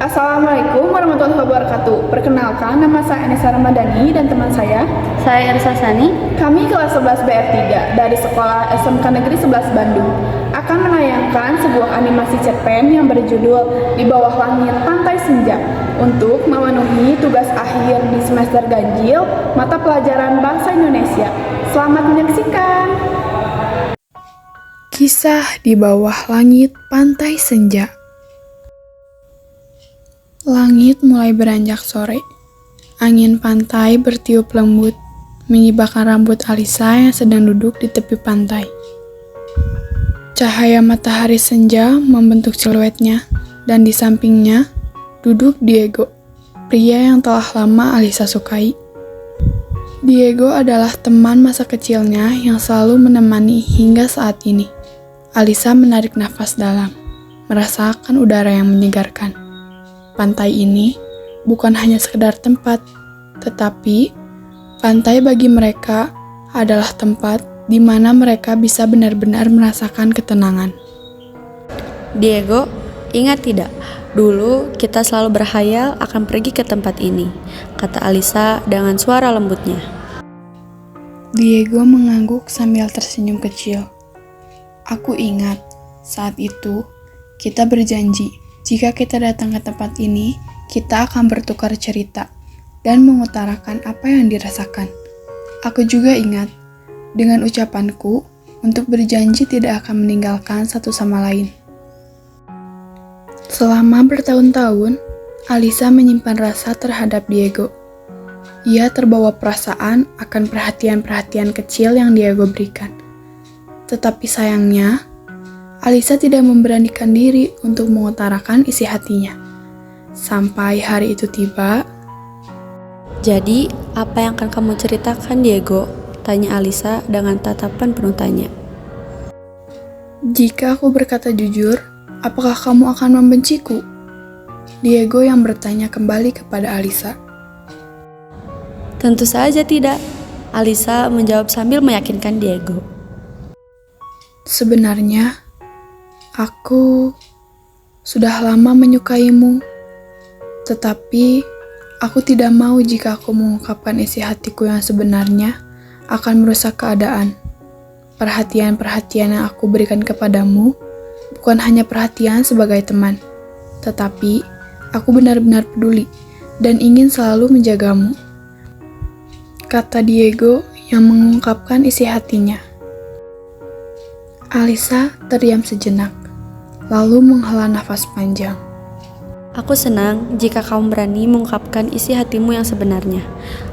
Assalamualaikum warahmatullahi wabarakatuh. Perkenalkan, nama saya Anissa Ramadhani dan teman saya Ersa Sani. Kami kelas 11 BR3 dari Sekolah SMK Negeri 11 Bandung akan menayangkan sebuah animasi cerpen yang berjudul Di Bawah Langit Pantai Senja untuk memenuhi tugas akhir di semester ganjil mata pelajaran Bahasa Indonesia. Selamat menyaksikan. Kisah Di Bawah Langit Pantai Senja. Langit mulai beranjak sore. Angin pantai bertiup lembut, menyibakkan rambut Alisa yang sedang duduk di tepi pantai. Cahaya matahari senja membentuk siluetnya, dan di sampingnya duduk Diego, pria yang telah lama Alisa sukai. Diego adalah teman masa kecilnya yang selalu menemani hingga saat ini. Alisa menarik nafas dalam, merasakan udara yang menyegarkan. Pantai ini bukan hanya sekedar tempat, tetapi pantai bagi mereka adalah tempat di mana mereka bisa benar-benar merasakan ketenangan. Diego, ingat tidak? Dulu kita selalu berhayal akan pergi ke tempat ini, kata Alisa dengan suara lembutnya. Diego mengangguk sambil tersenyum kecil. Aku ingat, saat itu kita berjanji jika kita datang ke tempat ini, kita akan bertukar cerita dan mengutarakan apa yang dirasakan. Aku juga ingat dengan ucapanku untuk berjanji tidak akan meninggalkan satu sama lain. Selama bertahun-tahun, Alisa menyimpan rasa terhadap Diego. Ia terbawa perasaan akan perhatian-perhatian kecil yang Diego berikan. Tetapi sayangnya, Alisa tidak memberanikan diri untuk mengutarakan isi hatinya. Sampai hari itu tiba. Jadi, apa yang akan kamu ceritakan, Diego? Tanya Alisa dengan tatapan penuh tanya. Jika aku berkata jujur, apakah kamu akan membenciku? Diego yang bertanya kembali kepada Alisa. Tentu saja tidak, Alisa menjawab sambil meyakinkan Diego. Sebenarnya, aku sudah lama menyukaimu, tetapi aku tidak mau jika aku mengungkapkan isi hatiku yang sebenarnya akan merusak keadaan. Perhatian-perhatian yang aku berikan kepadamu bukan hanya perhatian sebagai teman, tetapi aku benar-benar peduli dan ingin selalu menjagamu, kata Diego yang mengungkapkan isi hatinya. Alisa terdiam sejenak, lalu menghela nafas panjang. Aku senang jika kamu berani mengungkapkan isi hatimu yang sebenarnya.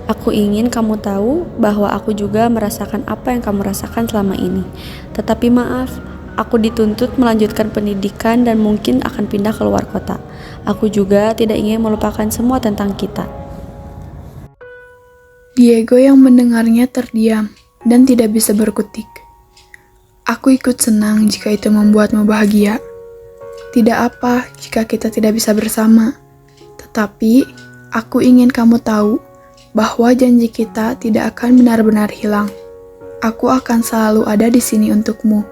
Aku ingin kamu tahu bahwa aku juga merasakan apa yang kamu rasakan selama ini. Tetapi maaf, aku dituntut melanjutkan pendidikan dan mungkin akan pindah ke luar kota. Aku juga tidak ingin melupakan semua tentang kita. Diego yang mendengarnya terdiam dan tidak bisa berkutik. Aku ikut senang jika itu membuatmu bahagia. Tidak apa jika kita tidak bisa bersama. Tetapi, aku ingin kamu tahu bahwa janji kita tidak akan benar-benar hilang. Aku akan selalu ada di sini untukmu.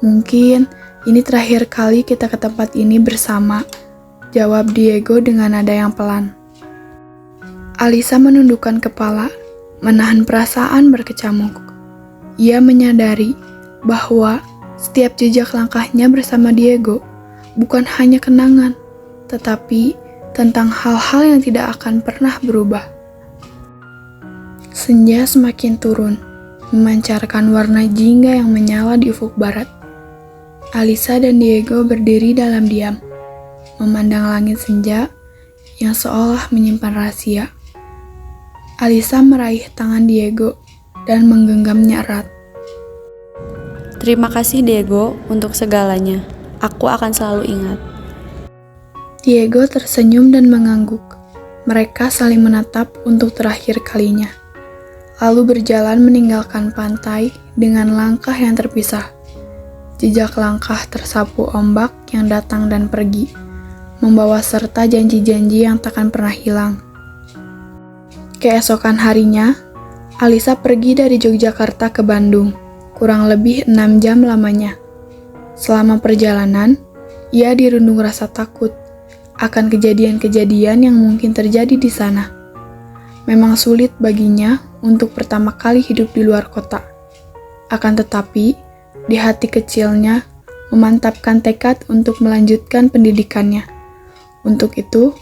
Mungkin ini terakhir kali kita ke tempat ini bersama, jawab Diego dengan nada yang pelan. Alisa menundukkan kepala, menahan perasaan berkecamuk. Ia menyadari bahwa setiap jejak langkahnya bersama Diego bukan hanya kenangan, tetapi tentang hal-hal yang tidak akan pernah berubah. Senja semakin turun, memancarkan warna jingga yang menyala di ufuk barat. Alisa dan Diego berdiri dalam diam, memandang langit senja yang seolah menyimpan rahasia. Alisa meraih tangan Diego dan menggenggamnya erat. Terima kasih Diego untuk segalanya. Aku akan selalu ingat. Diego tersenyum dan mengangguk. Mereka saling menatap untuk terakhir kalinya. Lalu berjalan meninggalkan pantai dengan langkah yang terpisah. Jejak langkah tersapu ombak yang datang dan pergi, membawa serta janji-janji yang takkan pernah hilang. Keesokan harinya, Alisa pergi dari Yogyakarta ke Bandung. Kurang lebih 6 jam lamanya. Selama perjalanan, ia dirundung rasa takut. akan kejadian-kejadian yang mungkin terjadi di sana. Memang sulit baginya untuk pertama kali hidup di luar kota. Akan tetapi, di hati kecilnya memantapkan tekad untuk melanjutkan pendidikannya. Untuk itu,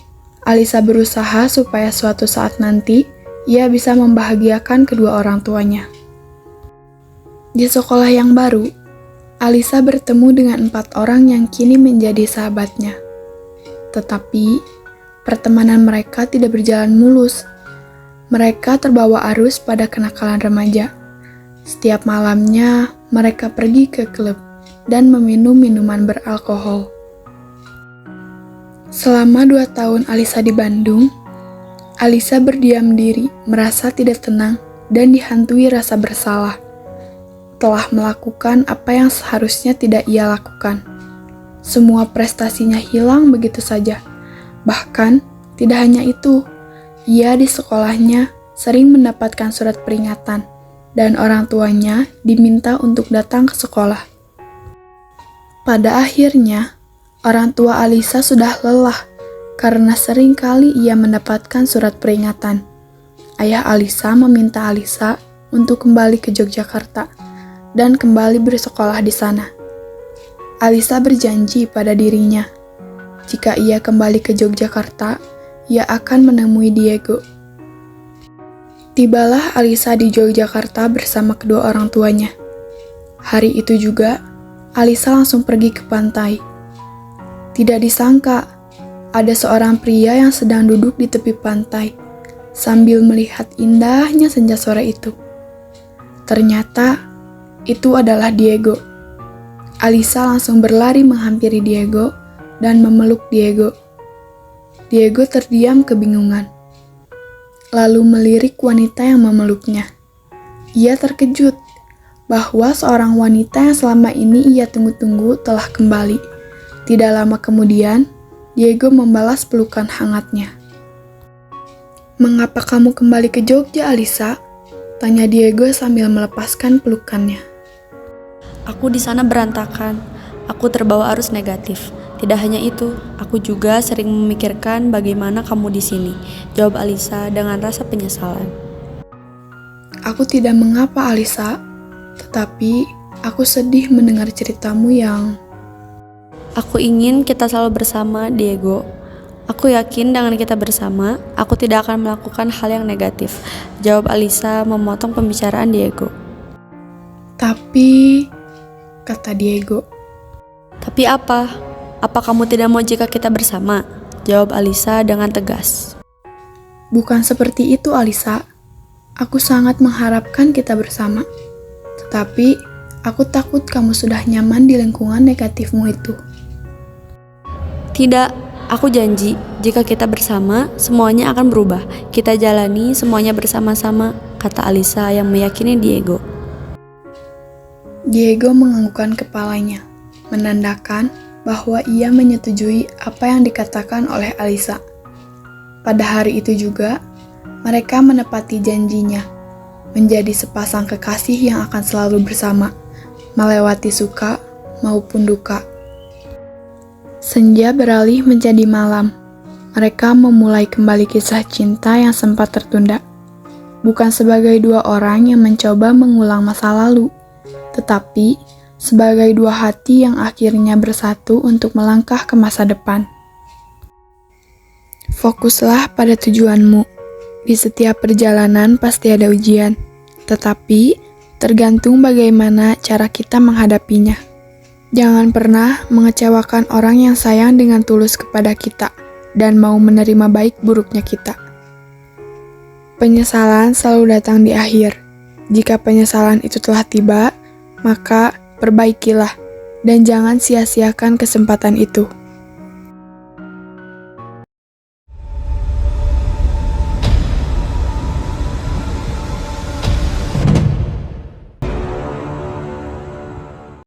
Alisa berusaha supaya suatu saat nanti ia bisa membahagiakan kedua orang tuanya. Di sekolah yang baru, Alisa bertemu dengan 4 orang yang kini menjadi sahabatnya. Tetapi, pertemanan mereka tidak berjalan mulus. Mereka terbawa arus pada kenakalan remaja. Setiap malamnya, mereka pergi ke klub dan meminum minuman beralkohol. Selama 2 tahun Alisa di Bandung, Alisa berdiam diri, merasa tidak tenang dan dihantui rasa bersalah. Telah melakukan apa yang seharusnya tidak ia lakukan. Semua prestasinya hilang begitu saja. Bahkan, tidak hanya itu, ia di sekolahnya sering mendapatkan surat peringatan, dan orang tuanya diminta untuk datang ke sekolah. Pada akhirnya, orang tua Alisa sudah lelah karena sering kali ia mendapatkan surat peringatan. Ayah Alisa meminta Alisa untuk kembali ke Yogyakarta dan kembali bersekolah di sana. Alisa berjanji pada dirinya, jika ia kembali ke Yogyakarta, ia akan menemui Diego. Tibalah Alisa di Yogyakarta bersama kedua orang tuanya. Hari itu juga, Alisa langsung pergi ke pantai. Tidak disangka, ada seorang pria yang sedang duduk di tepi pantai, sambil melihat indahnya senja sore itu. Ternyata, itu adalah Diego. Alisa langsung berlari menghampiri Diego dan memeluk Diego. Diego terdiam kebingungan, lalu melirik wanita yang memeluknya. Ia terkejut bahwa seorang wanita yang selama ini ia tunggu-tunggu telah kembali. Tidak lama kemudian, Diego membalas pelukan hangatnya. "Mengapa kamu kembali ke Jogja, Alisa?" tanya Diego sambil melepaskan pelukannya. Aku di sana berantakan. Aku terbawa arus negatif. Tidak hanya itu, aku juga sering memikirkan bagaimana kamu di sini, jawab Alisa dengan rasa penyesalan. "Aku tidak mengapa, Alisa, tetapi aku sedih mendengar ceritamu yang..." Aku ingin kita selalu bersama, Diego. Aku yakin dengan kita bersama, aku tidak akan melakukan hal yang negatif, jawab Alisa memotong pembicaraan Diego. "Tapi," kata Diego. Tapi apa? Apa kamu tidak mau jika kita bersama? Jawab Alisa dengan tegas. "Bukan seperti itu, Alisa. Aku sangat mengharapkan kita bersama. Tetapi, aku takut kamu sudah nyaman di lingkungan negatifmu itu." Tidak, aku janji, jika kita bersama, semuanya akan berubah. Kita jalani semuanya bersama-sama, kata Alisa yang meyakini Diego. Diego menganggukkan kepalanya, menandakan bahwa ia menyetujui apa yang dikatakan oleh Alisa. Pada hari itu juga, mereka menepati janjinya, menjadi sepasang kekasih yang akan selalu bersama, melewati suka maupun duka. Senja beralih menjadi malam. Mereka memulai kembali kisah cinta yang sempat tertunda. Bukan sebagai 2 orang yang mencoba mengulang masa lalu, tetapi sebagai 2 hati yang akhirnya bersatu untuk melangkah ke masa depan. Fokuslah pada tujuanmu. Di setiap perjalanan pasti ada ujian, tetapi tergantung bagaimana cara kita menghadapinya. Jangan pernah mengecewakan orang yang sayang dengan tulus kepada kita dan mau menerima baik buruknya kita. Penyesalan selalu datang di akhir. Jika penyesalan itu telah tiba, maka perbaikilah dan jangan sia-siakan kesempatan itu.